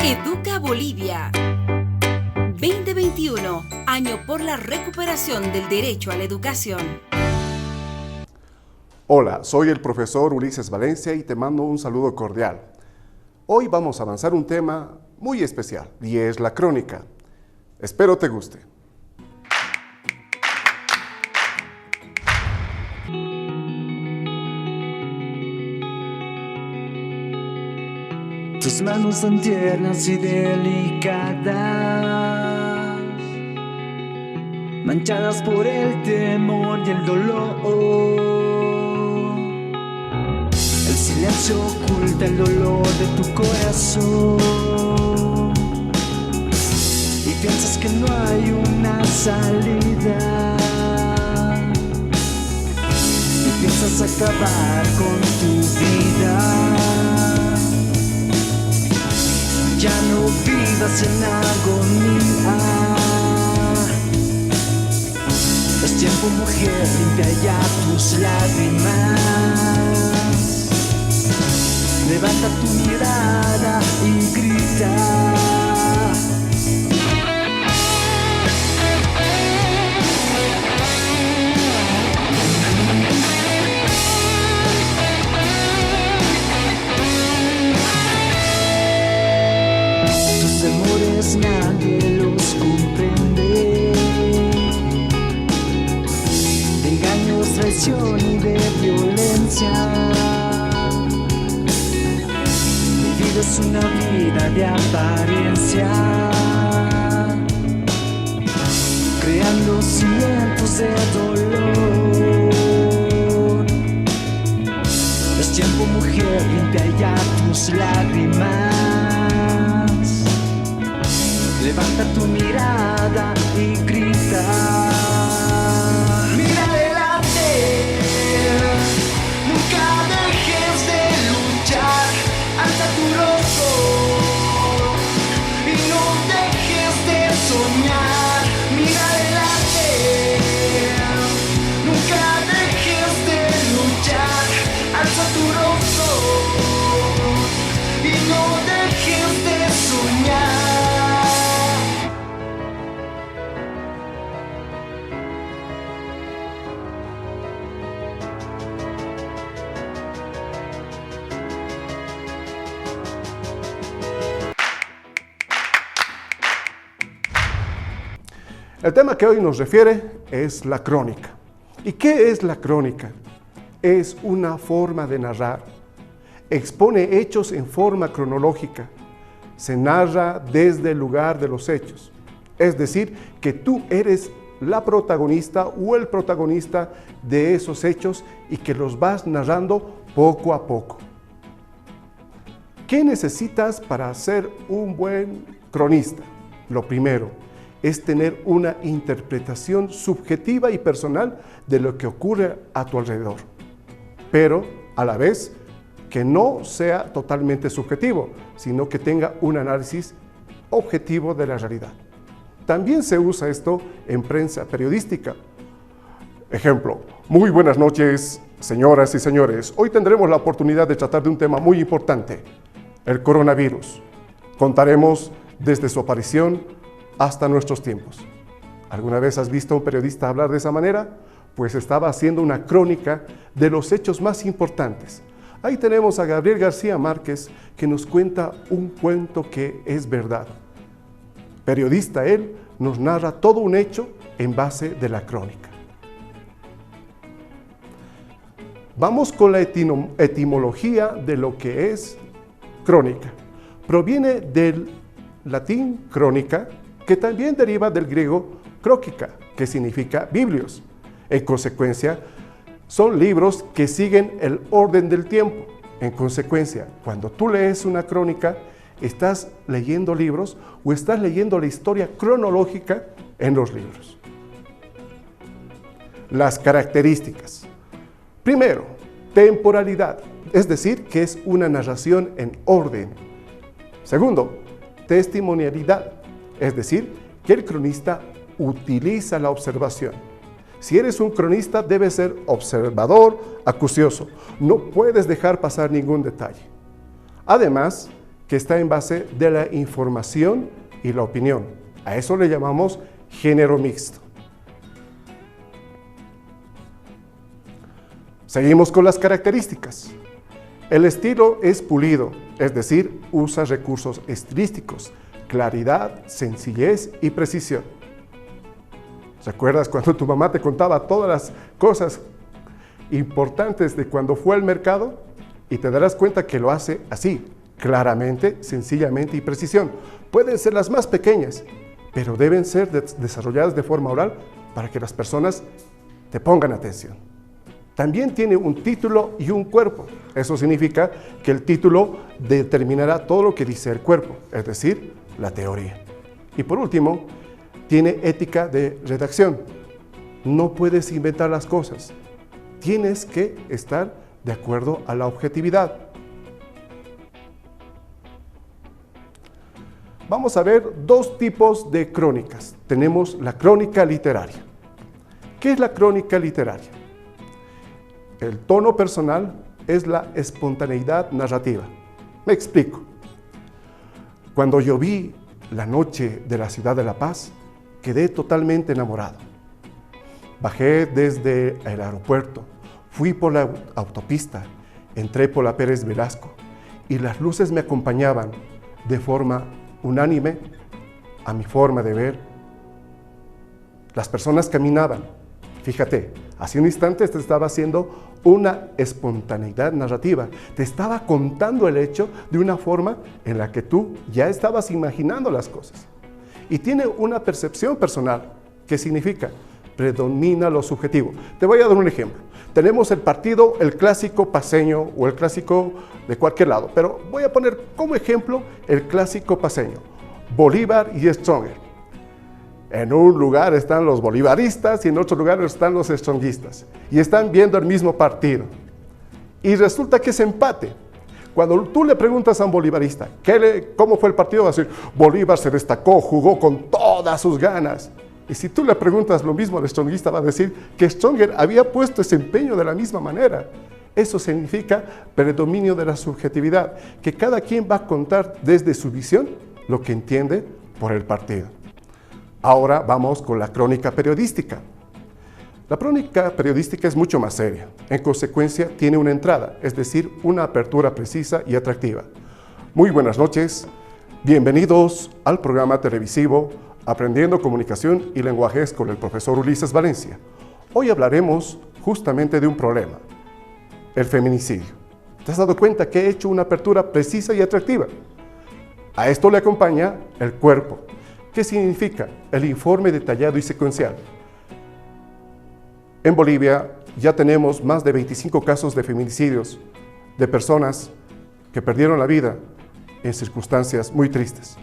Educa Bolivia 2021, año por la recuperación del derecho a la educación. Hola, soy el profesor Ulises Valencia y te mando un saludo cordial. Hoy vamos a avanzar un tema muy especial y es la crónica. Espero te guste. Tus manos tan tiernas y delicadas, manchadas por el temor y el dolor. El silencio oculta el dolor de tu corazón y piensas que no hay una salida y piensas acabar con tu vida. Ya no vivas en agonía. Es tiempo, mujer, limpia ya tus lágrimas. Levanta tu mirada y grita. Nadie los comprende. De engaños, traición y de violencia. Vives una vida de apariencia, creando cimientos de dolor. Es tiempo, mujer, limpia ya tus lágrimas. Levanta tu mirada y grita. Mira adelante, nunca dejes de luchar. Alza tu rostro y no dejes de soñar. Mira adelante, nunca dejes de luchar. Alza tu rostro y no dejes de soñar. El tema que hoy nos refiere es la crónica. ¿Y qué es la crónica? Es una forma de narrar. Expone hechos en forma cronológica. Se narra desde el lugar de los hechos. Es decir, que tú eres la protagonista o el protagonista de esos hechos y que los vas narrando poco a poco. ¿Qué necesitas para ser un buen cronista? Lo primero es tener una interpretación subjetiva y personal de lo que ocurre a tu alrededor, pero a la vez que no sea totalmente subjetivo, sino que tenga un análisis objetivo de la realidad. También se usa esto en prensa periodística. Ejemplo, muy buenas noches, señoras y señores. Hoy tendremos la oportunidad de tratar de un tema muy importante, el coronavirus. Contaremos desde su aparición hasta nuestros tiempos. ¿Alguna vez has visto a un periodista hablar de esa manera? Pues estaba haciendo una crónica de los hechos más importantes. Ahí tenemos a Gabriel García Márquez, que nos cuenta un cuento que es verdad. Periodista él, nos narra todo un hecho en base de la crónica. Vamos con la etimología de lo que es crónica. Proviene del latín crónica, que también deriva del griego cróquica, que significa biblios. En consecuencia, son libros que siguen el orden del tiempo. En consecuencia, cuando tú lees una crónica, estás leyendo libros o estás leyendo la historia cronológica en los libros. Las características. Primero, temporalidad, es decir, que es una narración en orden. Segundo, testimonialidad, es decir, que el cronista utiliza la observación. Si eres un cronista, debes ser observador, acucioso. No puedes dejar pasar ningún detalle. Además, que está en base de la información y la opinión. A eso le llamamos género mixto. Seguimos con las características. El estilo es pulido, es decir, usa recursos estilísticos, claridad, sencillez y precisión. ¿Recuerdas cuando tu mamá te contaba todas las cosas importantes de cuando fue al mercado? Y te darás cuenta que lo hace así, claramente, sencillamente y precisión. Pueden ser las más pequeñas, pero deben ser desarrolladas de forma oral para que las personas te pongan atención. También tiene un título y un cuerpo. Eso significa que el título determinará todo lo que dice el cuerpo, es decir, la teoría. Y por último, tiene ética de redacción. No puedes inventar las cosas. Tienes que estar de acuerdo a la objetividad. Vamos a ver dos tipos de crónicas. Tenemos la crónica literaria. ¿Qué es la crónica literaria? El tono personal es la espontaneidad narrativa. Me explico. Cuando yo vi La noche de la ciudad de La Paz, quedé totalmente enamorado. Bajé desde el aeropuerto, fui por la autopista, entré por la Pérez Velasco y las luces me acompañaban de forma unánime a mi forma de ver. Las personas caminaban. Fíjate, hace un instante te estaba haciendo una espontaneidad narrativa. Te estaba contando el hecho de una forma en la que tú ya estabas imaginando las cosas. Y tiene una percepción personal. ¿Qué significa? Predomina lo subjetivo. Te voy a dar un ejemplo. Tenemos el partido, el clásico paceño o el clásico de cualquier lado, pero voy a poner como ejemplo el clásico paceño, Bolívar y Stronger. En un lugar están los bolivaristas y en otro lugar están los stronguistas y están viendo el mismo partido. Y resulta que es empate. Cuando tú le preguntas a un bolivarista cómo fue el partido, va a decir, Bolívar se destacó, jugó con todas sus ganas. Y si tú le preguntas lo mismo al stronguista, va a decir que Stronger había puesto ese empeño de la misma manera. Eso significa predominio de la subjetividad, que cada quien va a contar desde su visión lo que entiende por el partido. Ahora vamos con la crónica periodística. La crónica periodística es mucho más seria. En consecuencia, tiene una entrada, es decir, una apertura precisa y atractiva. Muy buenas noches. Bienvenidos al programa televisivo Aprendiendo Comunicación y Lenguajes con el profesor Ulises Valencia. Hoy hablaremos justamente de un problema, el feminicidio. ¿Te has dado cuenta que he hecho una apertura precisa y atractiva? A esto le acompaña el cuerpo. ¿Qué significa? El informe detallado y secuencial. En Bolivia ya tenemos más de 25 casos de feminicidios de personas que perdieron la vida en circunstancias muy tristes.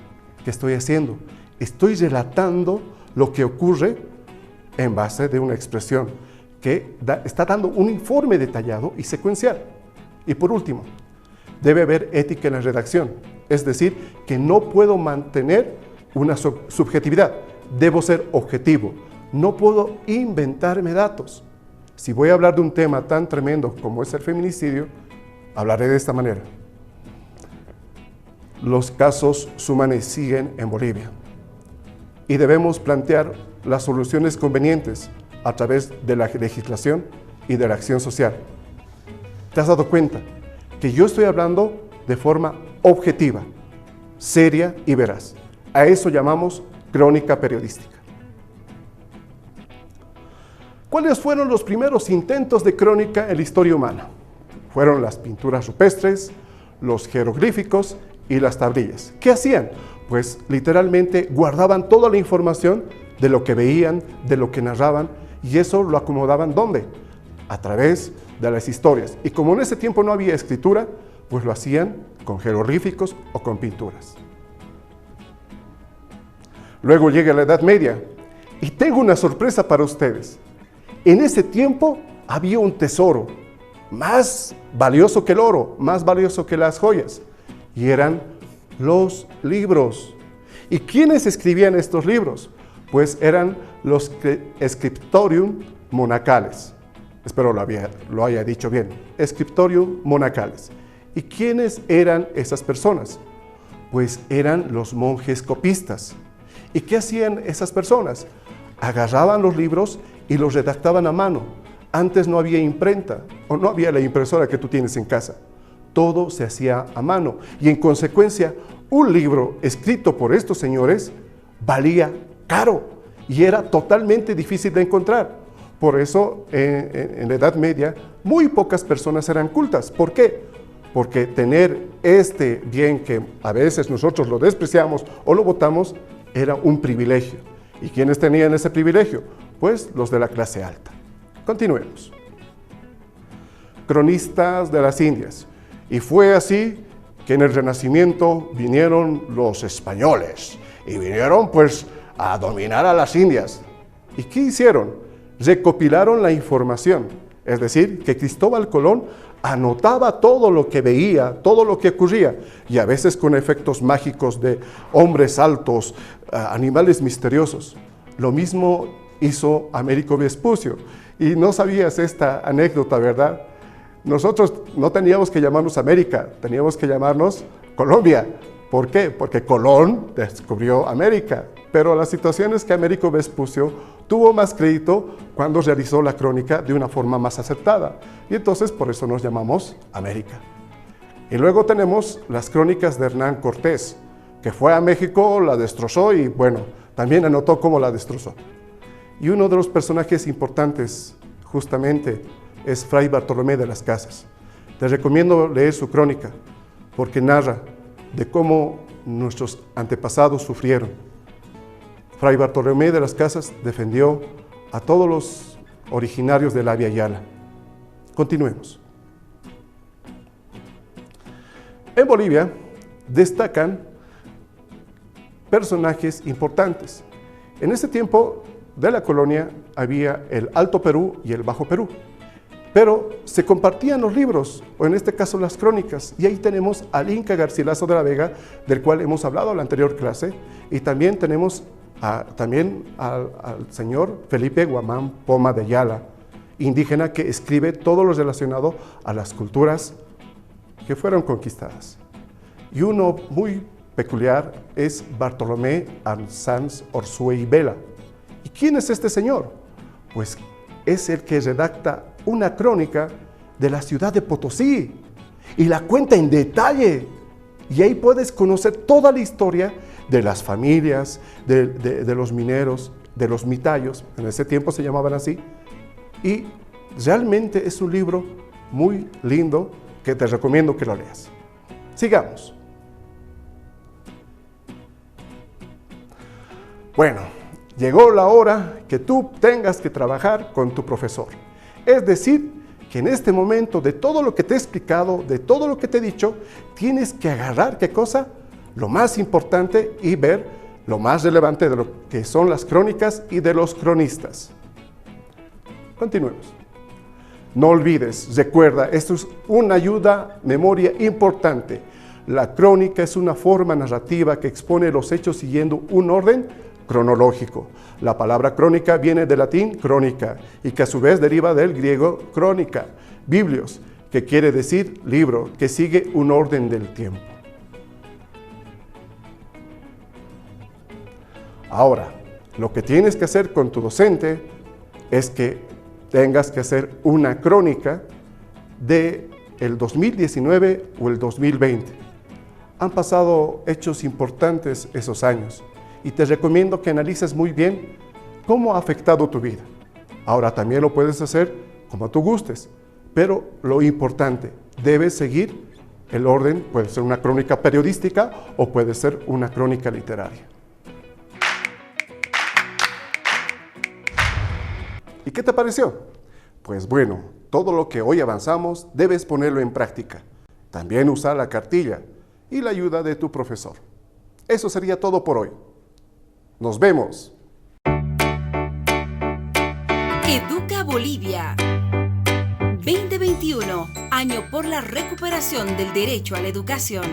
¿Qué estoy haciendo? Estoy relatando lo que ocurre en base de una expresión que está dando un informe detallado y secuencial. Y por último, debe haber ética en la redacción, es decir, que no puedo mantener una subjetividad, debo ser objetivo, no puedo inventarme datos. Si voy a hablar de un tema tan tremendo como es el feminicidio, hablaré de esta manera. Los casos suman siguen en Bolivia y debemos plantear las soluciones convenientes a través de la legislación y de la acción social. ¿Te has dado cuenta que yo estoy hablando de forma objetiva, seria y veraz? A eso llamamos crónica periodística. ¿Cuáles fueron los primeros intentos de crónica en la historia humana? Fueron las pinturas rupestres, los jeroglíficos y las tablillas. ¿Qué hacían? Pues literalmente guardaban toda la información de lo que veían, de lo que narraban, y eso lo acomodaban ¿dónde? A través de las historias. Y como en ese tiempo no había escritura, pues lo hacían con jeroglíficos o con pinturas. Luego llega la Edad Media y tengo una sorpresa para ustedes. En ese tiempo había un tesoro más valioso que el oro, más valioso que las joyas, y eran los libros. ¿Y quiénes escribían estos libros? Pues eran los scriptorium monacales. Espero lo haya dicho bien. Scriptorium monacales. ¿Y quiénes eran esas personas? Pues eran los monjes copistas. ¿Y qué hacían esas personas? Agarraban los libros y los redactaban a mano. Antes no había imprenta o no había la impresora que tú tienes en casa. Todo se hacía a mano y en consecuencia un libro escrito por estos señores valía caro y era totalmente difícil de encontrar. Por eso en la Edad Media muy pocas personas eran cultas. ¿Por qué? Porque tener este bien que a veces nosotros lo despreciamos o lo votamos era un privilegio. ¿Y quiénes tenían ese privilegio? Pues los de la clase alta. Continuemos. Cronistas de las Indias. Y fue así que en el Renacimiento vinieron los españoles y vinieron pues a dominar a las Indias. ¿Y qué hicieron? Recopilaron la información, es decir, que Cristóbal Colón anotaba todo lo que veía, todo lo que ocurría, y a veces con efectos mágicos de hombres altos, animales misteriosos. Lo mismo hizo Américo Vespucio. Y no sabías esta anécdota, ¿verdad? Nosotros no teníamos que llamarnos América, teníamos que llamarnos Colombia. ¿Por qué? Porque Colón descubrió América. Pero la situación es que Américo Vespucio tuvo más crédito cuando realizó la crónica de una forma más aceptada. Y entonces por eso nos llamamos América. Y luego tenemos las crónicas de Hernán Cortés, que fue a México, la destrozó y bueno, también anotó cómo la destrozó. Y uno de los personajes importantes justamente es Fray Bartolomé de las Casas. Te recomiendo leer su crónica porque narra de cómo nuestros antepasados sufrieron. Fray Bartolomé de las Casas defendió a todos los originarios de la Via Yala. Continuemos. En Bolivia destacan personajes importantes. En ese tiempo de la colonia había el Alto Perú y el Bajo Perú, pero se compartían los libros, o en este caso las crónicas, y ahí tenemos al Inca Garcilaso de la Vega, del cual hemos hablado en la anterior clase, y también tenemos al señor Felipe Guamán Poma de Ayala, indígena que escribe todo lo relacionado a las culturas que fueron conquistadas. Y uno muy peculiar es Bartolomé Arnsanz Orsue y Vela. ¿Y quién es este señor? Pues es el que redacta una crónica de la ciudad de Potosí y la cuenta en detalle. Y ahí puedes conocer toda la historia de las familias, de los mineros, de los mitayos, en ese tiempo se llamaban así. Y realmente es un libro muy lindo que te recomiendo que lo leas. Sigamos. Bueno, llegó la hora que tú tengas que trabajar con tu profesor. Es decir, que en este momento de todo lo que te he explicado, de todo lo que te he dicho, tienes que agarrar, ¿qué cosa? Lo más importante y ver lo más relevante de lo que son las crónicas y de los cronistas. Continuemos. No olvides, recuerda, esto es una ayuda, memoria importante. La crónica es una forma narrativa que expone los hechos siguiendo un orden cronológico. La palabra crónica viene del latín crónica y que a su vez deriva del griego crónica, biblios, que quiere decir libro, que sigue un orden del tiempo. Ahora, lo que tienes que hacer con tu docente es que tengas que hacer una crónica de el 2019 o el 2020. Han pasado hechos importantes esos años y te recomiendo que analices muy bien cómo ha afectado tu vida. Ahora también lo puedes hacer como tú gustes, pero lo importante, debes seguir el orden, puede ser una crónica periodística o puede ser una crónica literaria. ¿Y qué te pareció? Pues bueno, todo lo que hoy avanzamos debes ponerlo en práctica. También usar la cartilla y la ayuda de tu profesor. Eso sería todo por hoy. ¡Nos vemos! Educa Bolivia 2021, año por la recuperación del derecho a la educación.